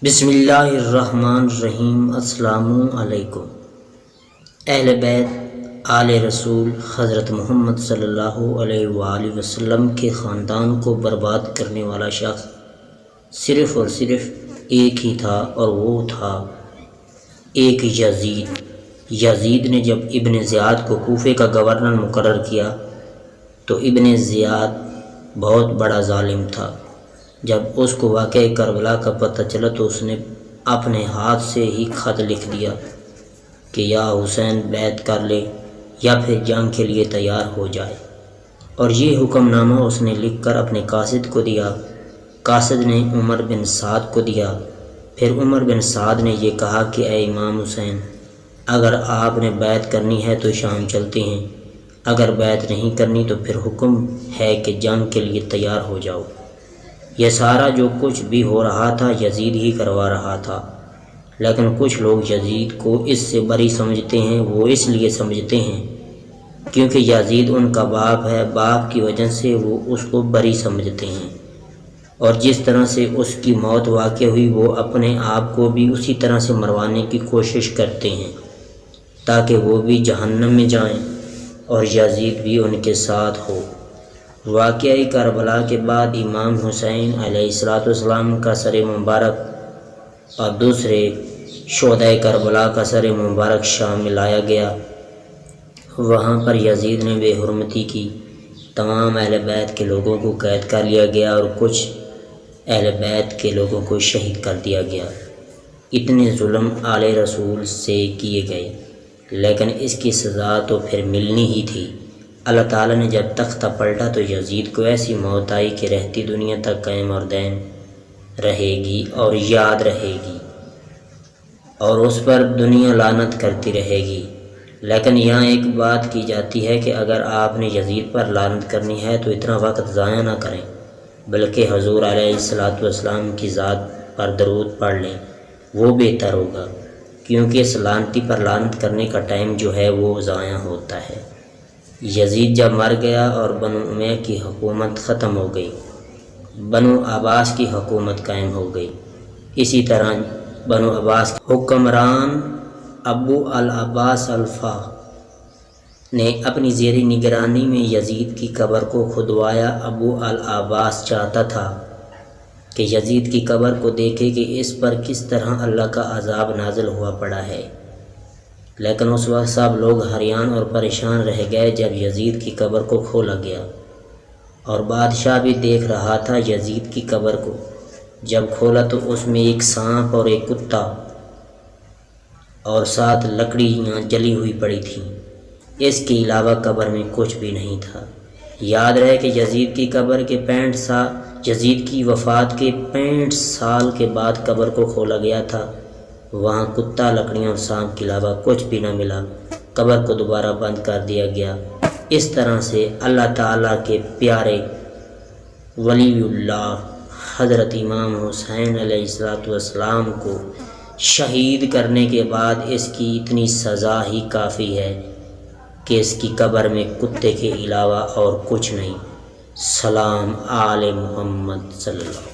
بسم اللہ الرحمن الرحیم۔ السلام علیکم۔ اہل بیت آل رسول حضرت محمد صلی اللہ علیہ وآلہ وسلم کے خاندان کو برباد کرنے والا شخص صرف اور صرف ایک ہی تھا، اور وہ تھا ایک یزید۔ یزید نے جب ابن زیاد کو کوفے کا گورنر مقرر کیا تو ابن زیاد بہت بڑا ظالم تھا۔ جب اس کو واقعہ کربلا کا پتہ چلا تو اس نے اپنے ہاتھ سے ہی خط لکھ دیا کہ یا حسین بیعت کر لے یا پھر جنگ کے لیے تیار ہو جائے، اور یہ حکم نامہ اس نے لکھ کر اپنے قاصد کو دیا۔ قاصد نے عمر بن سعد کو دیا۔ پھر عمر بن سعد نے یہ کہا کہ اے امام حسین، اگر آپ نے بیعت کرنی ہے تو شام چلتے ہیں، اگر بیعت نہیں کرنی تو پھر حکم ہے کہ جنگ کے لیے تیار ہو جاؤ۔ یہ سارا جو کچھ بھی ہو رہا تھا یزید ہی کروا رہا تھا، لیکن کچھ لوگ یزید کو اس سے بری سمجھتے ہیں۔ وہ اس لیے سمجھتے ہیں کیونکہ یزید ان کا باپ ہے، باپ کی وجہ سے وہ اس کو بری سمجھتے ہیں، اور جس طرح سے اس کی موت واقع ہوئی وہ اپنے آپ کو بھی اسی طرح سے مروانے کی کوشش کرتے ہیں تاکہ وہ بھی جہنم میں جائیں اور یزید بھی ان کے ساتھ ہو۔ واقعہ کربلا کے بعد امام حسین علیہ السلام کا سر مبارک اور دوسرے شہدائے کربلا کا سر مبارک شام میں لایا گیا۔ وہاں پر یزید نے بے حرمتی کی، تمام اہل بیت کے لوگوں کو قید کر لیا گیا اور کچھ اہل بیت کے لوگوں کو شہید کر دیا گیا۔ اتنے ظلم آل رسول سے کیے گئے، لیکن اس کی سزا تو پھر ملنی ہی تھی۔ اللہ تعالیٰ نے جب تختہ پلٹا تو یزید کو ایسی موت آئی کہ رہتی دنیا تک قائم اور دائم رہے گی اور یاد رہے گی، اور اس پر دنیا لعنت کرتی رہے گی۔ لیکن یہاں ایک بات کی جاتی ہے کہ اگر آپ نے یزید پر لعنت کرنی ہے تو اتنا وقت ضائع نہ کریں، بلکہ حضور علیہ السلام کی ذات پر درود پڑھ لیں، وہ بہتر ہوگا، کیونکہ اس لعنتی پر لعنت کرنے کا ٹائم جو ہے وہ ضائع ہوتا ہے۔ یزید جب مر گیا اور بنو امیہ کی حکومت ختم ہو گئی، بنو عباس کی حکومت قائم ہو گئی۔ اسی طرح بنو عباس کے حکمران ابو العباس الفا نے اپنی زیر نگرانی میں یزید کی قبر کو کھدوایا۔ ابو العباس چاہتا تھا کہ یزید کی قبر کو دیکھے کہ اس پر کس طرح اللہ کا عذاب نازل ہوا پڑا ہے، لیکن اس وقت سب لوگ حیران اور پریشان رہ گئے جب یزید کی قبر کو کھولا گیا، اور بادشاہ بھی دیکھ رہا تھا یزید کی قبر کو۔ جب کھولا تو اس میں ایک سانپ اور ایک کتا اور 7 لکڑیاں جلی ہوئی پڑی تھیں، اس کے علاوہ قبر میں کچھ بھی نہیں تھا۔ یاد رہے کہ یزید کی وفات کے 65 سال کے بعد قبر کو کھولا گیا تھا۔ وہاں کتا، لکڑیاں اور سانپ کے علاوہ کچھ بھی نہ ملا۔ قبر کو دوبارہ بند کر دیا گیا۔ اس طرح سے اللہ تعالیٰ کے پیارے ولی اللہ حضرت امام حسین علیہ السلام کو شہید کرنے کے بعد اس کی اتنی سزا ہی کافی ہے کہ اس کی قبر میں کتے کے علاوہ اور کچھ نہیں۔ سلام آل محمد صلی اللہ علیہ وسلم۔